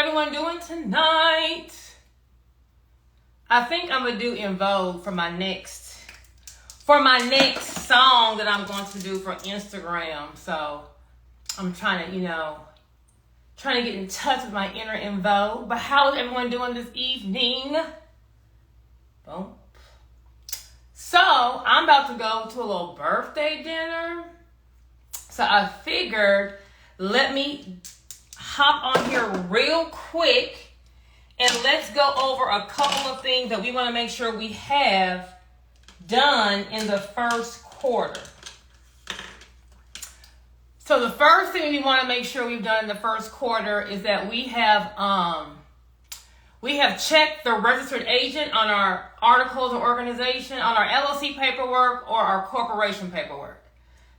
everyone doing tonight? I think I'm gonna do En Vogue for my next song that I'm going to do for Instagram. So I'm trying to, trying to get in touch with my inner En Vogue. But how is everyone doing this evening? Boom. So I'm about to go to a little birthday dinner. So I figured, let me hop on here real quick and let's go over a couple of things that we want to make sure we have done in the first quarter. So the first thing we want to make sure we've done in the first quarter is that we have checked the registered agent on our articles of organization, on our LLC paperwork or our corporation paperwork.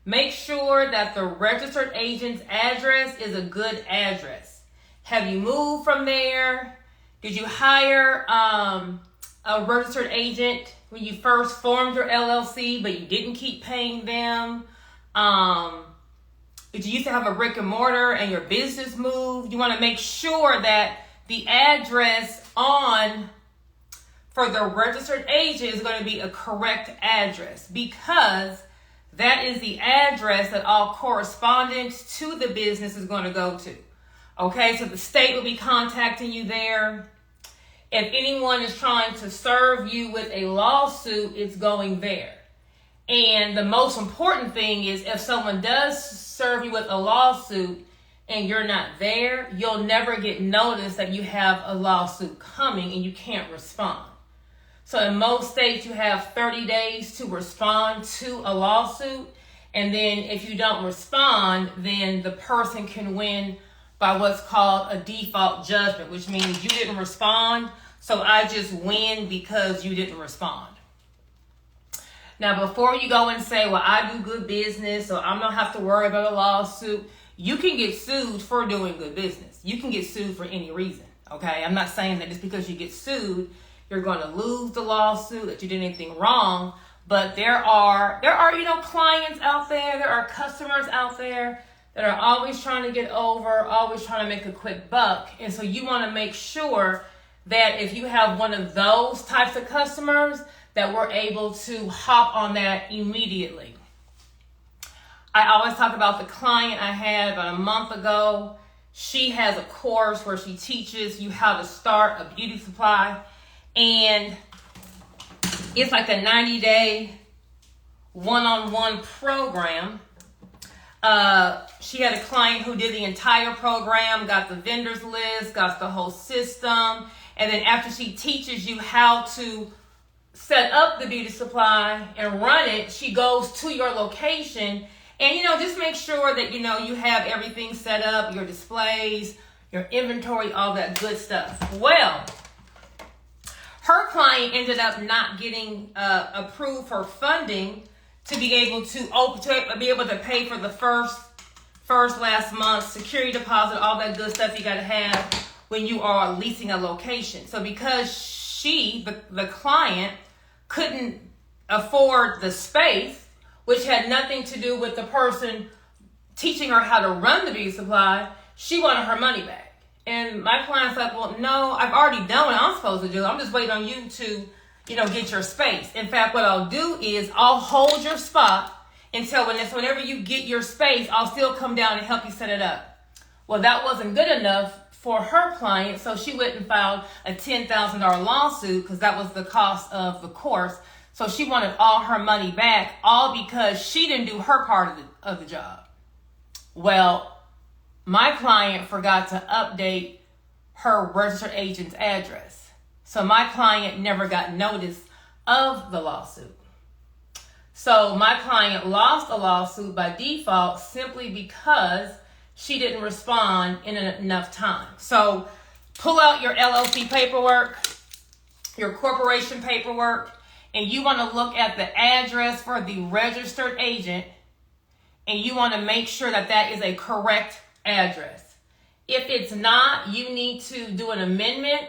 Make sure that the registered agent's address is a good address. Have you moved from there? Did you hire a registered agent when you first formed your LLC, but you didn't keep paying them? Did you used to have a brick and mortar and your business moved? You want to make sure that the address for the registered agent is going to be a correct address, because that is the address that all correspondence to the business is going to go to. Okay, so the state will be contacting you there. If anyone is trying to serve you with a lawsuit, it's going there. And the most important thing is, if someone does serve you with a lawsuit and you're not there, you'll never get notice that you have a lawsuit coming and you can't respond. So in most states, you have 30 days to respond to a lawsuit. And then if you don't respond, then the person can win by what's called a default judgment, which means you didn't respond, so I just win because you didn't respond. Now, before you go and say, well, I do good business, so I don't have to worry about a lawsuit, you can get sued for doing good business. You can get sued for any reason, okay? I'm not saying that just because you get sued, you're going to lose the lawsuit, that you did anything wrong, but there are clients out there are customers out there that are always trying to get over, always trying to make a quick buck. And so you want to make sure that if you have one of those types of customers, that we're able to hop on that immediately. I always talk about the client I had about a month ago. She has a course where she teaches you how to start a beauty supply. And it's like a 90-day one-on-one program. She had a client who did the entire program, got the vendors list, got the whole system. And then after she teaches you how to set up the beauty supply and run it, she goes to your location and, just make sure that, you have everything set up, your displays, your inventory, all that good stuff. Well, her client ended up not getting approved for funding to be able to pay for the first last month, security deposit, all that good stuff you got to have when you are leasing a location. So because the client, couldn't afford the space, which had nothing to do with the person teaching her how to run the beauty supply, she wanted her money back. And my client's like, well, no, I've already done what I'm supposed to do. I'm just waiting on you to, get your space. In fact, what I'll do is I'll hold your spot until whenever you get your space, I'll still come down and help you set it up. Well, that wasn't good enough for her client, so she went and filed a $10,000 lawsuit because that was the cost of the course. So she wanted all her money back, all because she didn't do her part of the job. Well, my client forgot to update her registered agent's address. So my client never got notice of the lawsuit. So my client lost a lawsuit by default simply because she didn't respond in enough time. So pull out your LLC paperwork, your corporation paperwork, and you want to look at the address for the registered agent, and you want to make sure that that is a correct address. If it's not, you need to do an amendment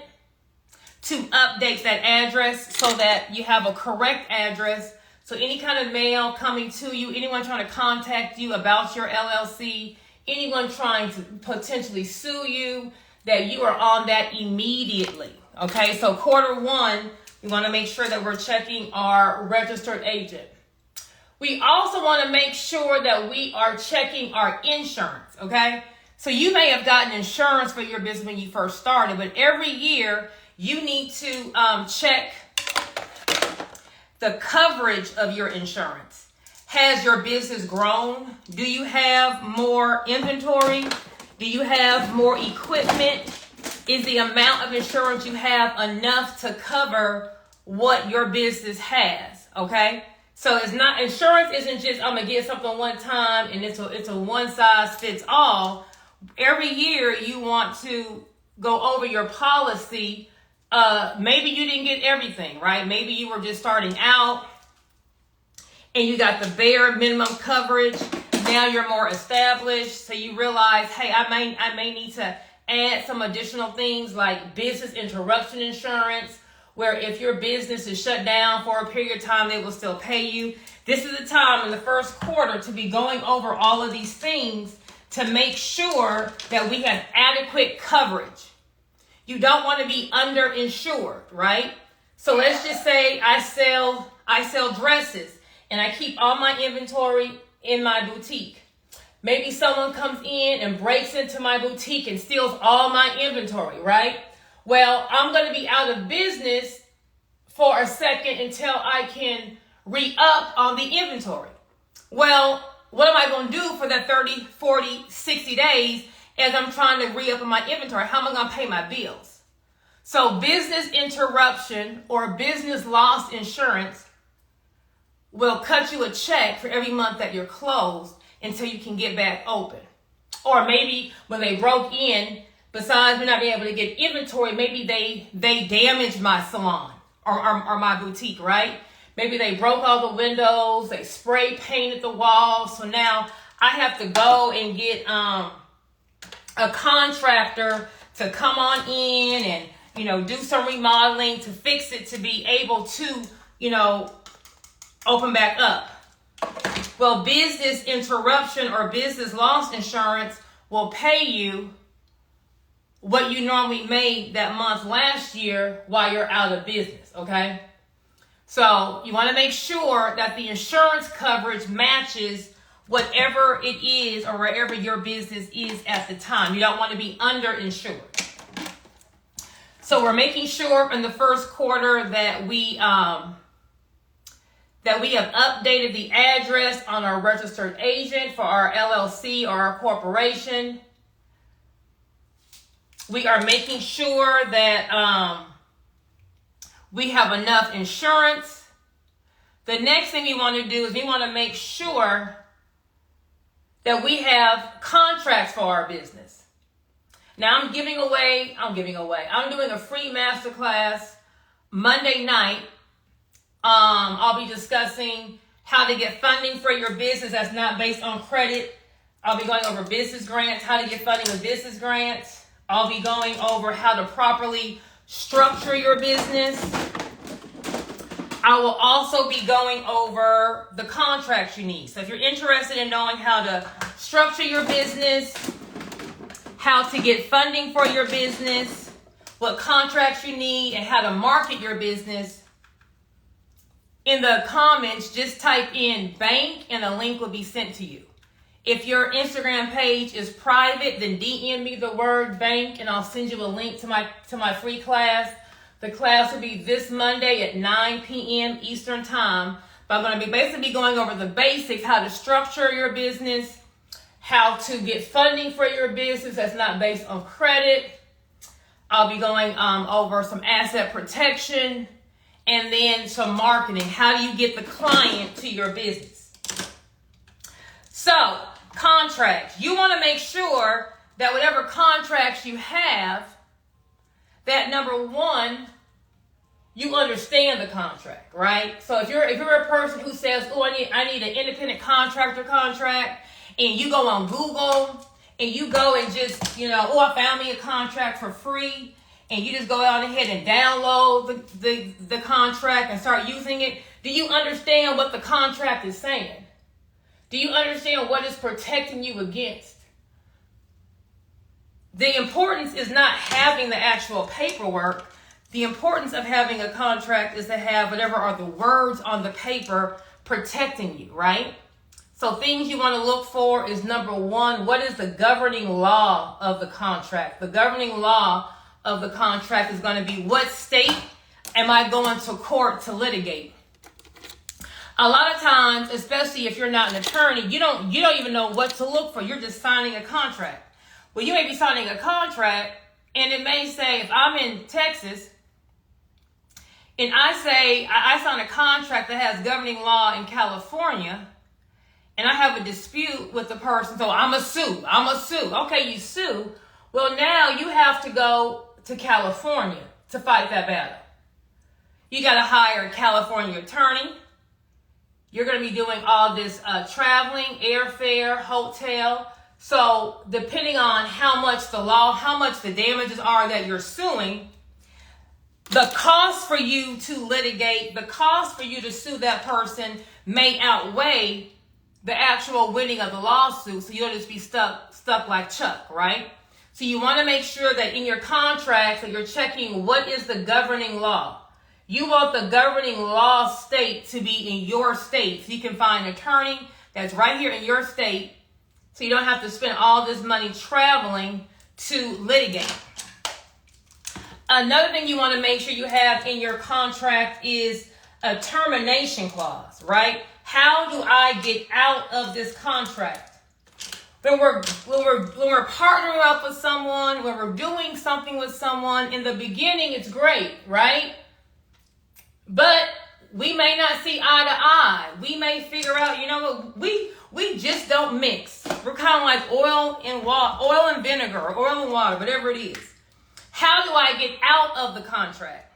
to update that address so that you have a correct address. So any kind of mail coming to you, anyone trying to contact you about your LLC, anyone trying to potentially sue you, that you are on that immediately. Okay, so quarter one, we want to make sure that we're checking our registered agent. We also want to make sure that we are checking our insurance, okay? So you may have gotten insurance for your business when you first started, but every year you need to check the coverage of your insurance. Has your business grown? Do you have more inventory? Do you have more equipment? Is the amount of insurance you have enough to cover what your business has, okay? So it's not, insurance isn't just, I'm going to get something one time and it's a one size fits all. Every year you want to go over your policy. Maybe you didn't get everything, right? Maybe you were just starting out and you got the bare minimum coverage. Now you're more established. So you realize, hey, I may need to add some additional things like business interruption insurance, where if your business is shut down for a period of time, they will still pay you. This is the time in the first quarter to be going over all of these things to make sure that we have adequate coverage. You don't want to be underinsured, right? So let's just say I sell dresses and I keep all my inventory in my boutique. Maybe someone comes in and breaks into my boutique and steals all my inventory, right? Well, I'm going to be out of business for a second until I can re-up on the inventory. Well, what am I going to do for that 30, 40, 60 days as I'm trying to re-up on my inventory? How am I going to pay my bills? So business interruption or business loss insurance will cut you a check for every month that you're closed until you can get back open. Or maybe when they broke in, besides me not being able to get inventory, maybe they damaged my salon or my boutique, right? Maybe they broke all the windows, they spray painted the walls. So now I have to go and get a contractor to come on in and, do some remodeling to fix it to be able to, open back up. Well, business interruption or business loss insurance will pay you what you normally made that month last year while you're out of business, okay? So you want to make sure that the insurance coverage matches whatever it is or wherever your business is at the time. You don't want to be underinsured. So we're making sure in the first quarter that we have updated the address on our registered agent for our LLC or our corporation. We are making sure that we have enough insurance. The next thing we want to do is we want to make sure that we have contracts for our business. Now I'm doing a free masterclass Monday night. I'll be discussing how to get funding for your business that's not based on credit. I'll be going over business grants, how to get funding with business grants. I'll be going over how to properly structure your business. I will also be going over the contracts you need. So if you're interested in knowing how to structure your business, how to get funding for your business, what contracts you need, and how to market your business, in the comments, just type in bank and a link will be sent to you. If your Instagram page is private, then DM me the word bank and I'll send you a link to my free class. The class will be this Monday at 9 p.m. Eastern Time. But I'm going to be basically going over the basics, how to structure your business, how to get funding for your business that's not based on credit. I'll be going over some asset protection and then some marketing. How do you get the client to your business? So, contracts. You want to make sure that whatever contracts you have, that number one, you understand the contract, right? So if you're a person who says, oh, I need an independent contractor contract, and you go on Google and you go and just, I found me a contract for free, and you just go out ahead and download the contract and start using it, do you understand what the contract is saying? Do you understand what it's protecting you against? the importance is not having the actual paperwork. The importance of having a contract is to have whatever are the words on the paper protecting you, right? So things you want to look for is, number one, what is the governing law of the contract? The governing law of the contract is going to be, what state am I going to court to litigate? A lot of times, especially if you're not an attorney, you don't even know what to look for. You're just signing a contract. Well, you may be signing a contract, and it may say, if I'm in Texas, and I sign a contract that has governing law in California, and I have a dispute with the person, so I'm a sue. Okay, you sue. Well, now you have to go to California to fight that battle. You got to hire a California attorney. You're going to be doing all this traveling, airfare, hotel. So depending on how much the damages are that you're suing, the cost for you to litigate, the cost for you to sue that person may outweigh the actual winning of the lawsuit. So you don't just be stuck like Chuck, right? So you want to make sure that in your contracts that you're checking what is the governing law. You want the governing law state to be in your state, so you can find an attorney that's right here in your state, so you don't have to spend all this money traveling to litigate. Another thing you want to make sure you have in your contract is a termination clause, right? How do I get out of this contract? When we're partnering up with someone, when we're doing something with someone, in the beginning it's great, right? But we may not see eye to eye. We may figure out, we just don't mix. We're kind of like oil and vinegar, or oil and water, whatever it is. How do I get out of the contract?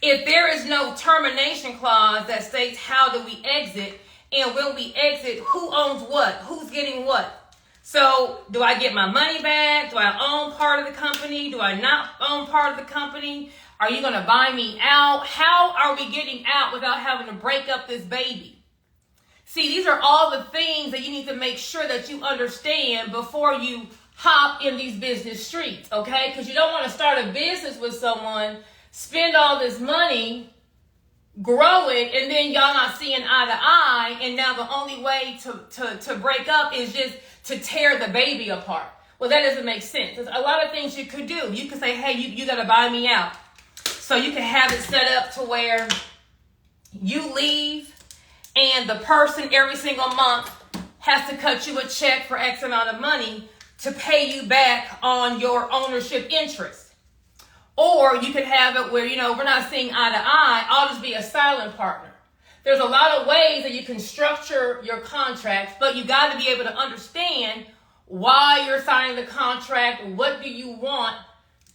If there is no termination clause that states how do we exit, and when we exit, who owns what? Who's getting what? So do I get my money back? Do I own part of the company? Do I not own part of the company? Are you going to buy me out? How are we getting out without having to break up this baby? See, these are all the things that you need to make sure that you understand before you hop in these business streets, okay? Because you don't want to start a business with someone, spend all this money, grow it, and then y'all not seeing eye to eye, and now the only way to break up is just to tear the baby apart. Well, that doesn't make sense. There's a lot of things you could do. You could say, hey, you got to buy me out. So you can have it set up to where you leave and the person every single month has to cut you a check for X amount of money to pay you back on your ownership interest. Or you could have it where, we're not seeing eye to eye. I'll just be a silent partner. There's a lot of ways that you can structure your contracts, but you got to be able to understand why you're signing the contract. What do you want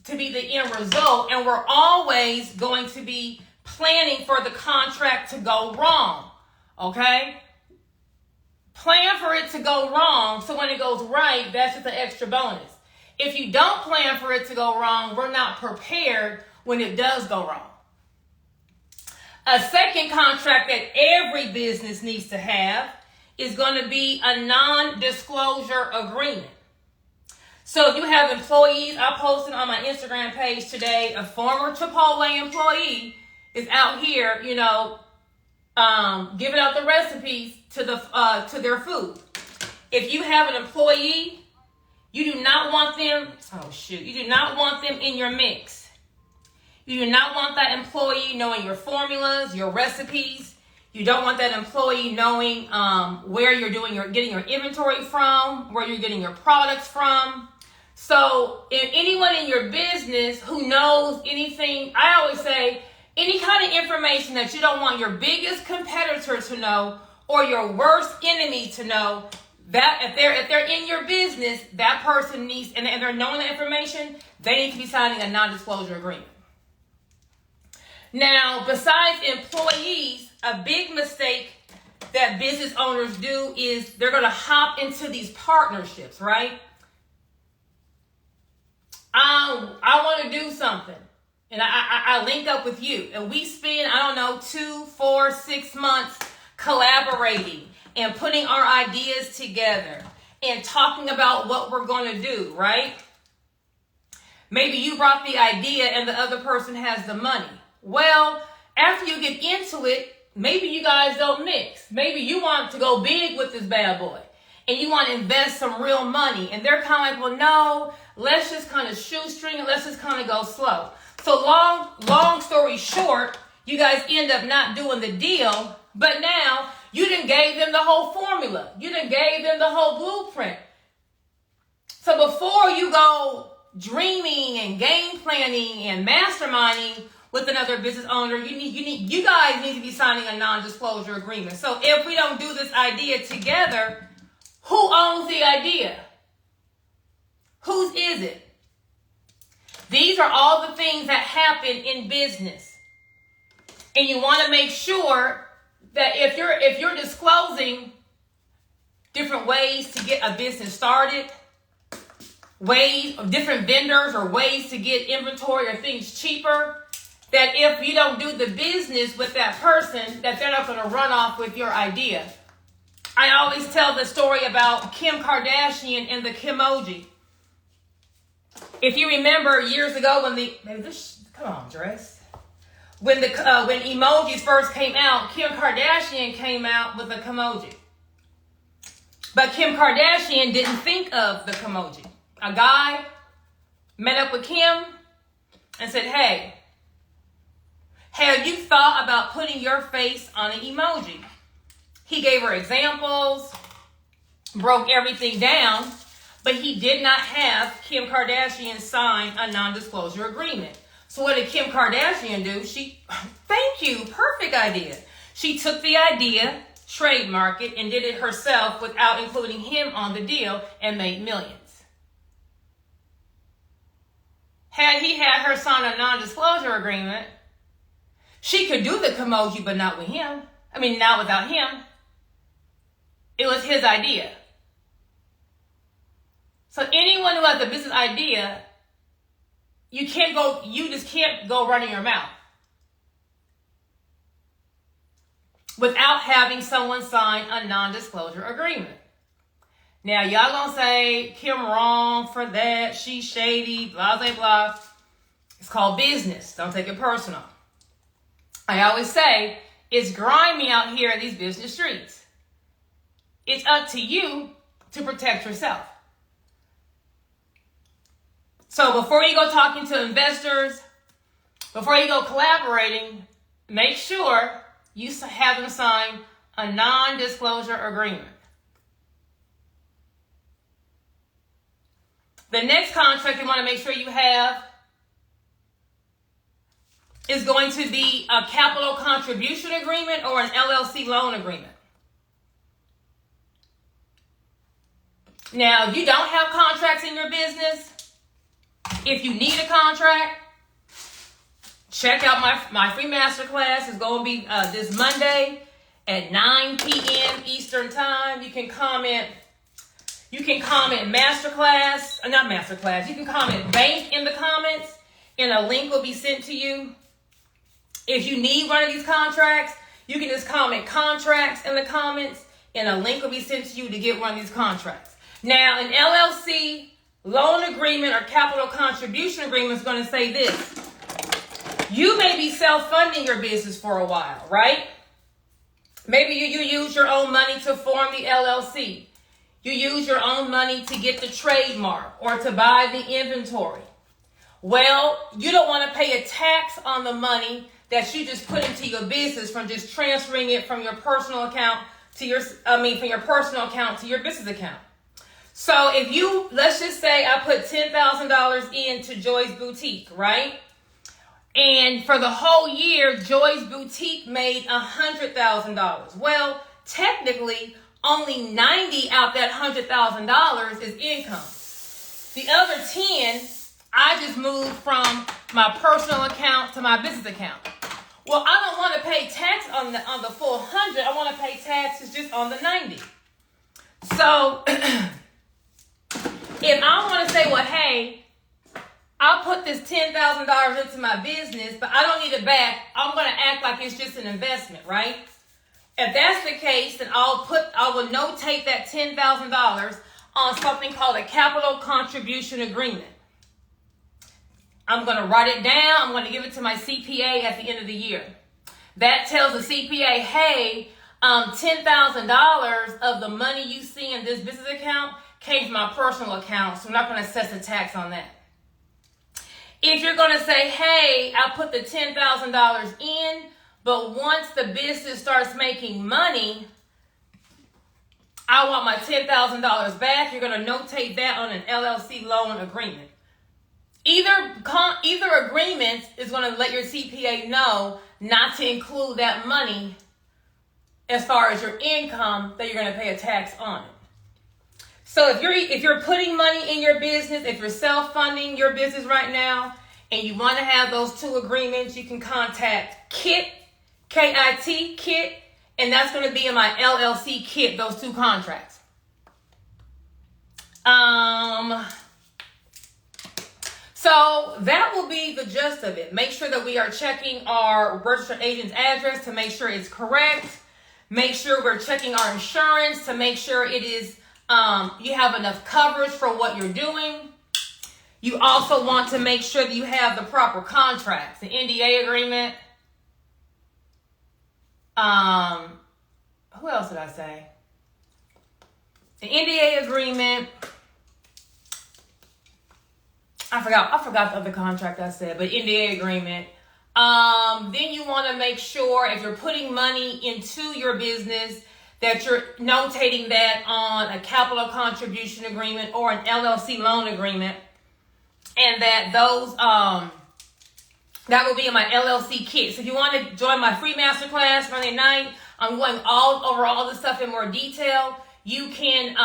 to be the end result? And we're always going to be planning for the contract to go wrong, okay? Plan for it to go wrong, so when it goes right, that's just an extra bonus. If you don't plan for it to go wrong, we're not prepared when it does go wrong. A second contract that every business needs to have is going to be a non-disclosure agreement. So if you have employees, I posted on my Instagram page today, a former Chipotle employee is out here, giving out the recipes to their food. If you have an employee, you do not want them, you do not want them in your mix. You do not want that employee knowing your formulas, your recipes. You don't want that employee knowing where you're getting your inventory from, where you're getting your products from. So if anyone in your business who knows anything, I always say, any kind of information that you don't want your biggest competitor to know or your worst enemy to know, that if they're in your business, that person needs, and they're knowing the information, they need to be signing a non-disclosure agreement. Now, besides employees, a big mistake that business owners do is they're going to hop into these partnerships, right? I want to do something, and I link up with you, and we spend, 2, 4, 6 months collaborating and putting our ideas together and talking about what we're going to do, right? Maybe you brought the idea and the other person has the money. Well, after you get into it, maybe you guys don't mix. Maybe you want to go big with this bad boy and you want to invest some real money. And they're kind of like, well, no, let's just kind of shoestring and let's just kind of go slow. So long story short, you guys end up not doing the deal, but now you done gave them the whole formula. You done gave them the whole blueprint. So before you go dreaming and game planning and masterminding with another business owner, you guys need to be signing a non-disclosure agreement. So if we don't do this idea together, who owns the idea? Whose is it? These are all the things that happen in business. And you want to make sure that if you're disclosing different ways to get a business started, ways of different vendors or ways to get inventory or things cheaper, that if you don't do the business with that person, that they're not going to run off with your idea. I always tell the story about Kim Kardashian and the Kimoji. If you remember years ago when when emojis first came out, Kim Kardashian came out with a Kimoji. But Kim Kardashian didn't think of the Kimoji. A guy met up with Kim and said, hey, have you thought about putting your face on an emoji? He gave her examples, broke everything down, but he did not have Kim Kardashian sign a non-disclosure agreement. So what did Kim Kardashian do? Thank you, perfect idea. She took the idea, trademarked it, and did it herself without including him on the deal and made millions. Had he had her sign a non-disclosure agreement, she could do the Kimoji, but not with him. Not without him. It was his idea. So anyone who has a business idea, you just can't go running your mouth without having someone sign a non-disclosure agreement. Now, y'all gonna say, Kim wrong for that, she's shady, blah, blah, blah. It's called business. Don't take it personal. I always say, it's grimy out here in these business streets. It's up to you to protect yourself. So before you go talking to investors, before you go collaborating, make sure you have them sign a non-disclosure agreement. The next contract you want to make sure you have is going to be a capital contribution agreement or an LLC loan agreement. Now, if you don't have contracts in your business, if you need a contract, check out my free masterclass. It's going to be this Monday at 9 p.m. Eastern Time. You can comment masterclass, not masterclass. You can comment bank in the comments, and a link will be sent to you. If you need one of these contracts, you can just comment contracts in the comments, and a link will be sent to you to get one of these contracts. Now, an LLC loan agreement or capital contribution agreement is going to say this. You may be self-funding your business for a while, right? Maybe you use your own money to form the LLC. You use your own money to get the trademark or to buy the inventory. Well, you don't want to pay a tax on the money that you just put into your business from just transferring it from your personal account to from your personal account to your business account. So if let's just say I put $10,000 into Joy's Boutique, right? And for the whole year, Joy's Boutique made $100,000. Well, technically, only 90 out that $100,000 is income. The other 10, I just moved from my personal account to my business account. Well, I don't want to pay tax on the full 100. I want to pay taxes just on the 90. So if I want to say, well, hey, I'll put this $10,000 into my business, but I don't need it back, I'm going to act like it's just an investment, right? If that's the case, then I will notate that $10,000 on something called a capital contribution agreement. I'm going to write it down. I'm going to give it to my CPA at the end of the year. That tells the CPA, hey, $10,000 of the money you see in this business account came from my personal account, so I'm not going to assess a tax on that. If you're going to say, hey, I put the $10,000 in, but once the business starts making money, I want my $10,000 back, you're going to notate that on an LLC loan agreement. Either agreement is going to let your CPA know not to include that money as far as your income that you're going to pay a tax on it. So if you're putting money in your business, if you're self-funding your business right now, and you want to have those two agreements, you can contact KIT, K-I-T, KIT, and that's going to be in my LLC KIT, those two contracts. So that will be the gist of it. Make sure that we are checking our registered agent's address to make sure it's correct. Make sure we're checking our insurance to make sure it is you have enough coverage for what you're doing. You also want to make sure that you have the proper contracts, the NDA agreement. Who else did I say? The NDA agreement. I forgot the other contract I said, but NDA agreement. Then you want to make sure if you're putting money into your business that you're notating that on a capital contribution agreement or an LLC loan agreement, and that those that will be in my LLC KIT. So if you want to join my free masterclass Monday night, I'm going over all this stuff in more detail. You can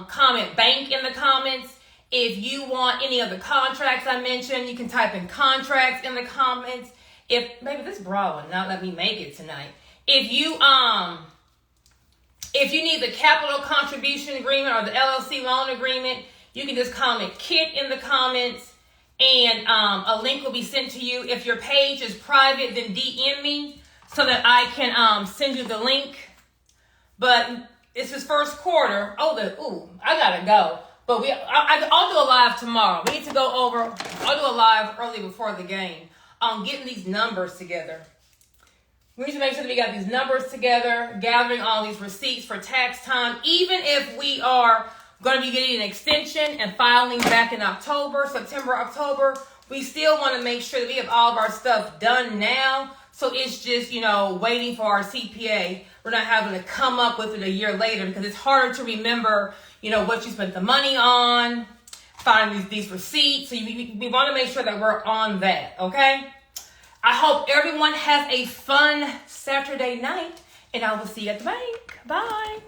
comment bank in the comments. If you want any of the contracts I mentioned, you can type in contracts in the comments. If maybe this bra will not let me make it tonight. If you need the capital contribution agreement or the LLC loan agreement, you can just comment KIT in the comments, and a link will be sent to you. If your page is private, then DM me so that I can send you the link. But this is first quarter. I gotta go. But I'll do a live tomorrow. We need to go over. I'll do a live early before the game on getting these numbers together. We need to make sure that we got these numbers together, gathering all these receipts for tax time. Even if we are going to be getting an extension and filing back in September, October, we still want to make sure that we have all of our stuff done now. So it's just, waiting for our CPA. We're not having to come up with it a year later because it's harder to remember, what you spent the money on, find these receipts. So we want to make sure that we're on that, okay? I hope everyone has a fun Saturday night, and I will see you at the bank. Bye.